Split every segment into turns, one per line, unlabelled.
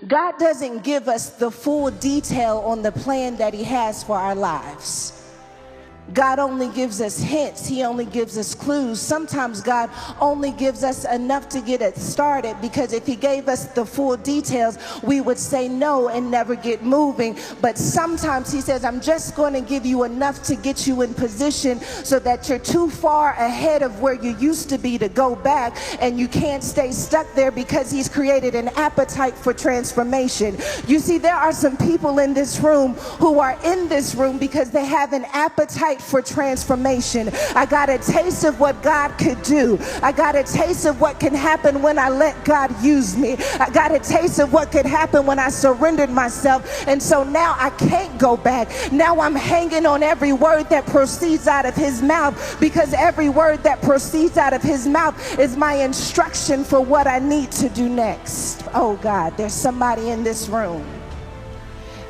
God doesn't give us the full detail on the plan that He has for our lives. God only gives us hints. He only gives us clues. Sometimes God only gives us enough to get it started, because if He gave us the full details, we would say no and never get moving. But sometimes He says, I'm just going to give you enough to get you in position so that you're too far ahead of where you used to be to go back, and you can't stay stuck there, because He's created an appetite for transformation. You see, there are some people in this room who are in this room because they have an appetite for transformation. I got a taste of what God could do. I got a taste of what can happen when I let God use me. I got a taste of what could happen when I surrendered myself. And so now I can't go back. Now I'm hanging on every word that proceeds out of His mouth, because every word that proceeds out of His mouth is my instruction for what I need to do next. Oh God, there's somebody in this room,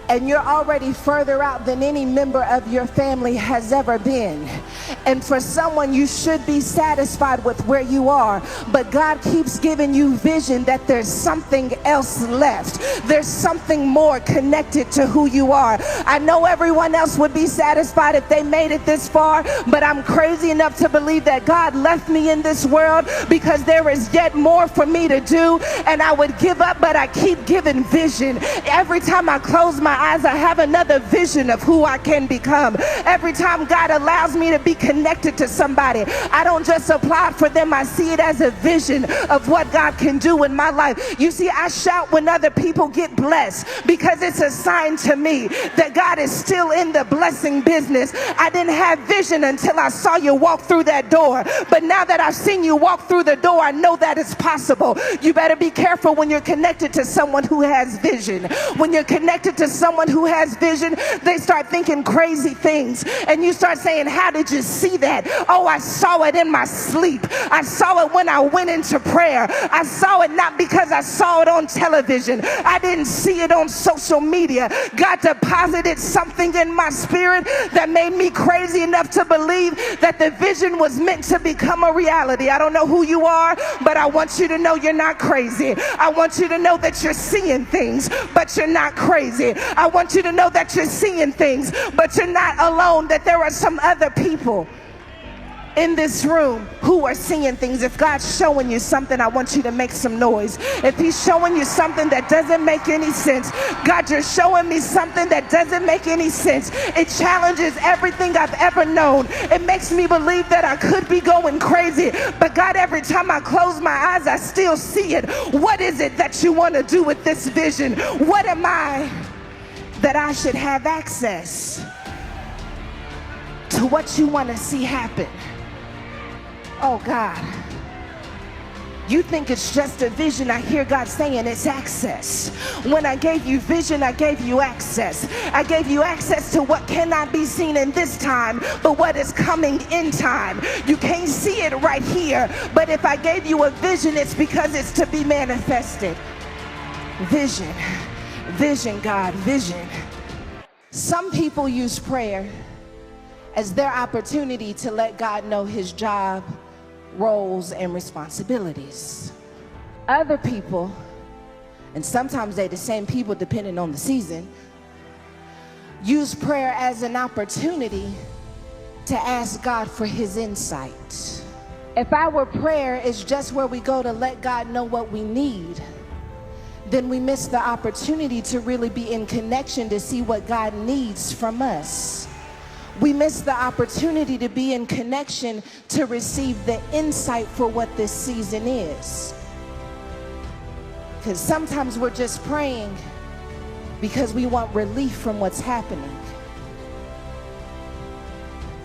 and you're already further out than any member of your family has ever been. And for someone, you should be satisfied with where you are, but God keeps giving you vision that there's something else left. There's something more connected to who you are. I know everyone else would be satisfied if they made it this far, but I'm crazy enough to believe that God left me in this world because there is yet more for me to do. And I would give up, but I keep giving vision. Every time I close my eyes, I have another vision of who I can become. Every time God allows me to be connected to somebody, I don't just applaud for them. I see it as a vision of what God can do in my life. You see, I shout when other people get blessed, because it's a sign to me that God is still in the blessing business. I didn't have vision until I saw you walk through that door, but now that I've seen you walk through the door, I know that it's possible. You better be careful when you're connected to someone who has vision. When you're connected to someone who has vision, they start thinking crazy things, and you start saying, how did you see that? Oh, I saw it in my sleep. I saw it when I went into prayer. I saw it not because I saw it on television. I didn't see it on social media. God deposited something in my spirit that made me crazy enough to believe that the vision was meant to become a reality. I don't know who you are, but I want you to know you're not crazy. I want you to know that you're seeing things, but you're not crazy. I want you to know that you're seeing things, but you're not alone, that there are some other people in this room who are seeing things. If God's showing you something, I want you to make some noise. If He's showing you something that doesn't make any sense, God, you're showing me something that doesn't make any sense. It challenges everything I've ever known. It makes me believe that I could be going crazy, but God, every time I close my eyes, I still see it. What is it that you want to do with this vision? What am I that I should have access to what you want to see happen? Oh God, you think it's just a vision. I hear God saying it's access. When I gave you vision, I gave you access. I gave you access to what cannot be seen in this time, but what is coming in time. You can't see it right here, but if I gave you a vision, it's because it's to be manifested. Vision, vision, God, vision. Some people use prayer as their opportunity to let God know His job, roles, and responsibilities. Other people, and sometimes they're the same people depending on the season, use prayer as an opportunity to ask God for His insight. If our prayer is just where we go to let God know what we need, then we miss the opportunity to really be in connection to see what God needs from us. We miss the opportunity to be in connection to receive the insight for what this season is. Because sometimes we're just praying because we want relief from what's happening.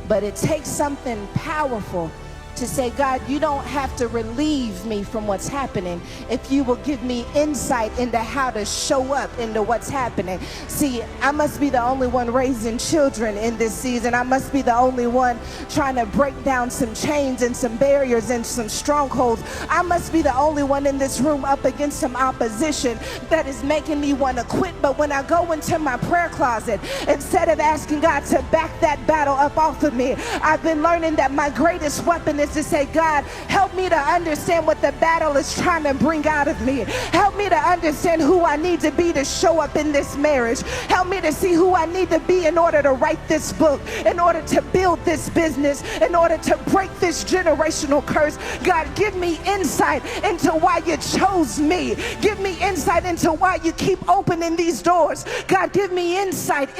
But it takes something powerful to say, God, you don't have to relieve me from what's happening if you will give me insight into how to show up into what's happening. See, I must be the only one raising children in this season. I must be the only one trying to break down some chains and some barriers and some strongholds. I must be the only one in this room up against some opposition that is making me want to quit. But when I go into my prayer closet, instead of asking God to back that battle up off of me, I've been learning that my greatest weapon is to say, God, help me to understand what the battle is trying to bring out of me. Help me to understand who I need to be to show up in this marriage. Help me to see who I need to be in order to write this book, in order to build this business, in order to break this generational curse. God, give me insight into why you chose me. Give me insight into why you keep opening these doors. God, give me insight.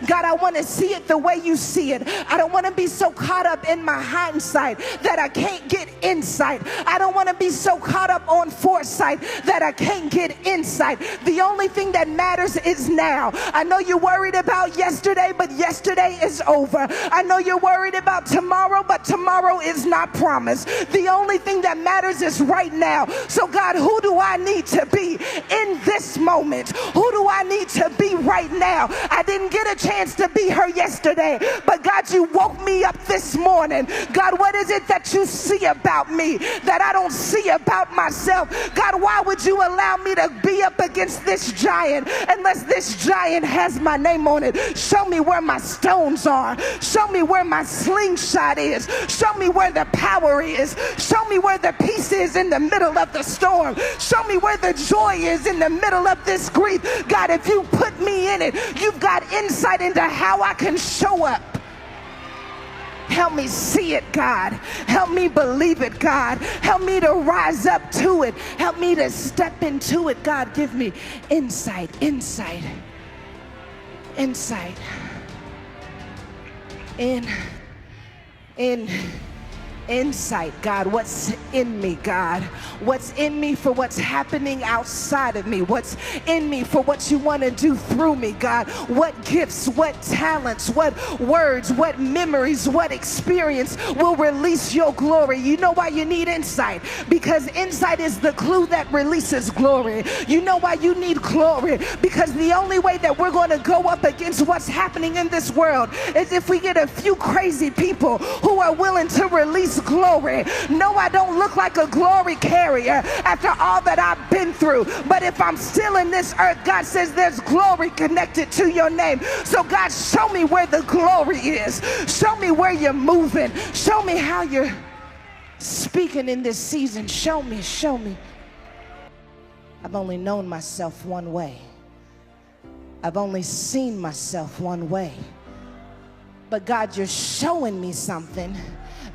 God, I want to see it the way you see it. I don't want to be so caught up in my hindsight that I can't get insight. I don't want to be so caught up on foresight that I can't get insight. The only thing that matters is now. I know you're worried about yesterday, but yesterday is over. I know you're worried about tomorrow, but tomorrow is not promised. The only thing that matters is right now. So God, who do I need to be in this moment? Who do I need to be right now? I didn't get a chance to be her yesterday, but God, you woke me up this morning. God, what is it that you see about me that I don't see about myself? God, why would you allow me to be up against this giant unless this giant has my name on it? Show me where my stones are. Show me where my slingshot is. Show me where the power is. Show me where the peace is in the middle of the storm. Show me where the joy is in the middle of this grief. God, if you put me in it, you've got insight into how I can show up. Help me see it, God. Help me believe it, God. Help me to rise up to it. Help me to step into it. God, give me insight. Insight, God. What's in me, God? What's in me for what's happening outside of me? What's in me for what you want to do through me, God? What gifts, what talents, what words, what memories, what experience will release your glory? You know why you need insight? Because insight is the clue that releases glory. You know why you need glory? Because the only way that we're going to go up against what's happening in this world is if we get a few crazy people who are willing to release glory. No, I don't look like a glory carrier after all that I've been through, but if I'm still in this earth, God says there's glory connected to your name. So God, show me where the glory is. Show me where you're moving. Show me how you're speaking in this season. Show me. I've only known myself one way. I've only seen myself one way. But God, you're showing me something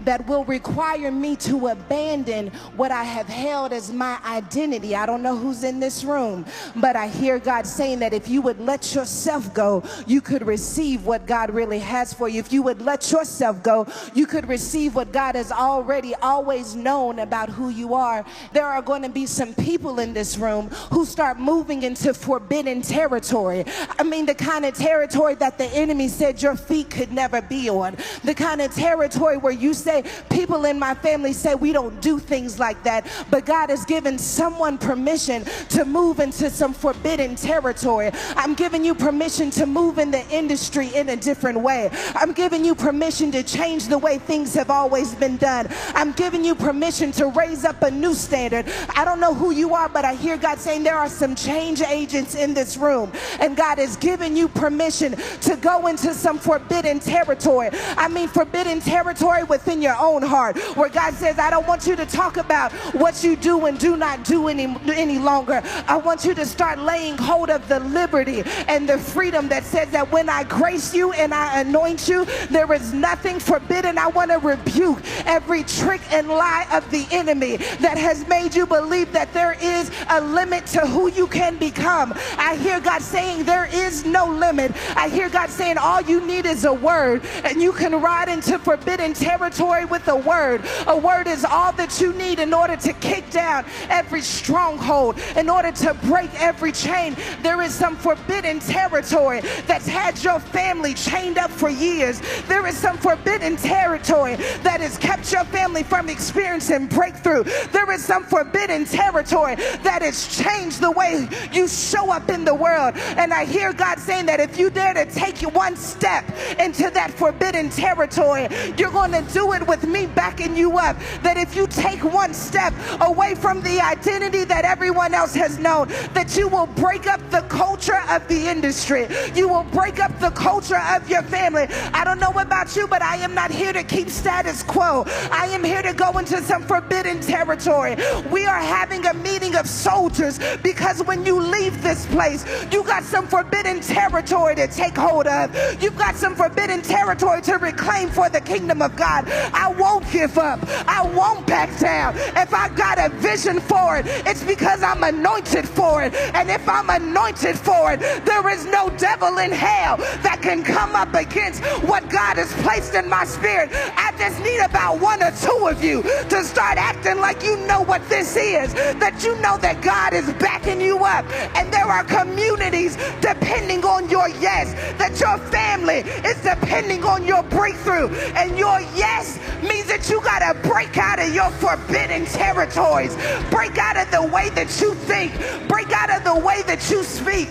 that will require me to abandon what I have held as my identity. I don't know who's in this room, but I hear God saying that if you would let yourself go, you could receive what God really has for you. If you would let yourself go, you could receive what God has already always known about who you are. There are going to be some people in this room who start moving into forbidden territory. I mean, the kind of territory that the enemy said your feet could never be on. The kind of territory where you say, people in my family say we don't do things like that, but God has given someone permission to move into some forbidden territory. I'm giving you permission to move in the industry in a different way. I'm giving you permission to change the way things have always been done. I'm giving you permission to raise up a new standard. I don't know who you are, but I hear God saying there are some change agents in this room, and God has given you permission to go into some forbidden territory. I mean, forbidden territory within your own heart, where God says, I don't want you to talk about what you do and do not do any longer. I want you to start laying hold of the liberty and the freedom that says that when I grace you and I anoint you, there is nothing forbidden. I want to rebuke every trick and lie of the enemy that has made you believe that there is a limit to who you can become. I hear God saying there is no limit. I hear God saying all you need is a word, and you can ride into forbidden territory with a word. A word is all that you need in order to kick down every stronghold, in order to break every chain. There is some forbidden territory that's had your family chained up for years. There is some forbidden territory that has kept your family from experiencing breakthrough. There is some forbidden territory that has changed the way you show up in the world. And I hear God saying that if you dare to take one step into that forbidden territory, you're going to do it it with me backing you up, that if you take one step away from the identity that everyone else has known, that you will break up the culture of the industry. You will break up the culture of your family. I don't know about you, but I am not here to keep status quo. I am here to go into some forbidden territory. We are having a meeting of soldiers because when you leave this place, you got some forbidden territory to take hold of. You've got some forbidden territory to reclaim for the kingdom of God. I won't give up. I won't back down. If I got a vision for it, it's because I'm anointed for it. And if I'm anointed for it, there is no devil in hell that can come up against what God has placed in my spirit. I just need about one or two of you to start acting like you know what this is, that you know that God is backing you up. And there are communities depending on your yes, that your family is depending on your breakthrough. And your yes means that you got to break out of your forbidden territories. Break out of the way that you think. Break out of the way that you speak.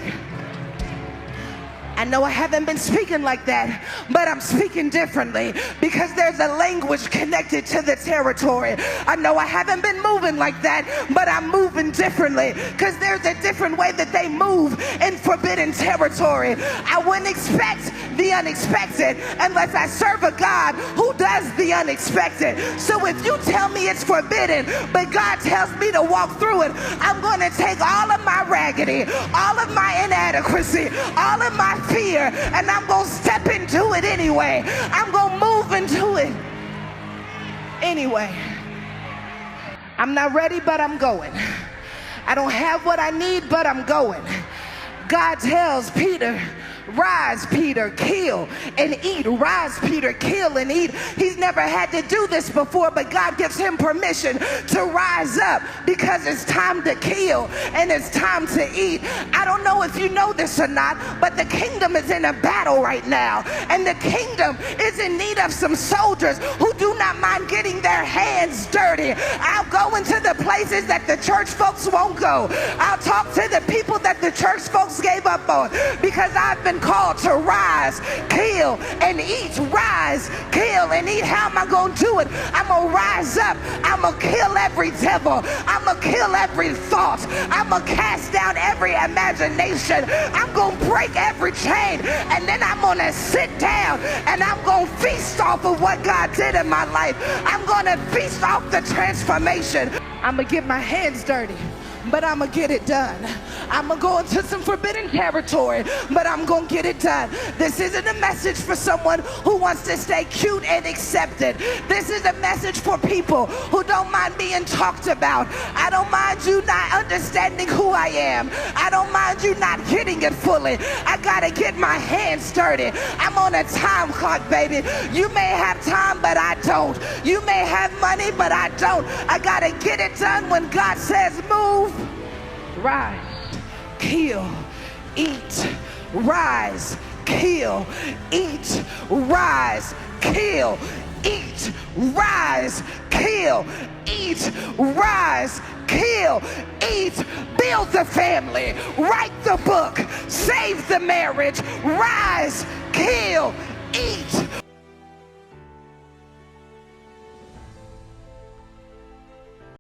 I know I haven't been speaking like that, but I'm speaking differently because there's a language connected to the territory. I know I haven't been moving like that, but I'm moving differently because there's a different way that they move in forbidden territory. I wouldn't expect the unexpected unless I serve a God who does the unexpected. So if you tell me it's forbidden, but God tells me to walk through it, I'm going to take all of my raggedy, all of my inadequacy, all of my fear, and I'm going to step into it anyway. I'm going to move into it anyway. I'm not ready, but I'm going. I don't have what I need, but I'm going. God tells Peter, rise, Peter, kill and eat. Rise, Peter, kill and eat. He's never had to do this before, but God gives him permission to rise up because it's time to kill and it's time to eat. I don't know if you know this or not, but the kingdom is in a battle right now, and the kingdom is in need of some soldiers who do not mind getting their hands dirty. I'll go into the places that the church folks won't go. I'll talk to the people that the church folks gave up on, because I've been called to rise, kill, and eat. Rise, kill, and eat. How am I going to do it? I'm going to rise up. I'm going to kill every devil. I'm going to kill every thought. I'm going to cast down every imagination. I'm going to break every chain, and then I'm going to sit down, and I'm going to feast off of what God did in my life. I'm going to feast off the transformation. I'm going to get my hands dirty, but I'm going to get it done. I'm going to go into some forbidden territory, but I'm going to get it done. This isn't a message for someone who wants to stay cute and accepted. This is a message for people who don't mind being talked about. I don't mind you not understanding who I am. I don't mind you not getting it fully. I got to get my hands dirty. I'm on a time clock, baby. You may have time, but I don't. You may have money, but I don't. I got to get it done when God says move. Rise, kill, eat. Rise, kill, eat. Rise, kill, eat. Rise, kill, eat. Rise, kill, eat. Build the family. Write the book. Save the marriage. Rise, kill, eat.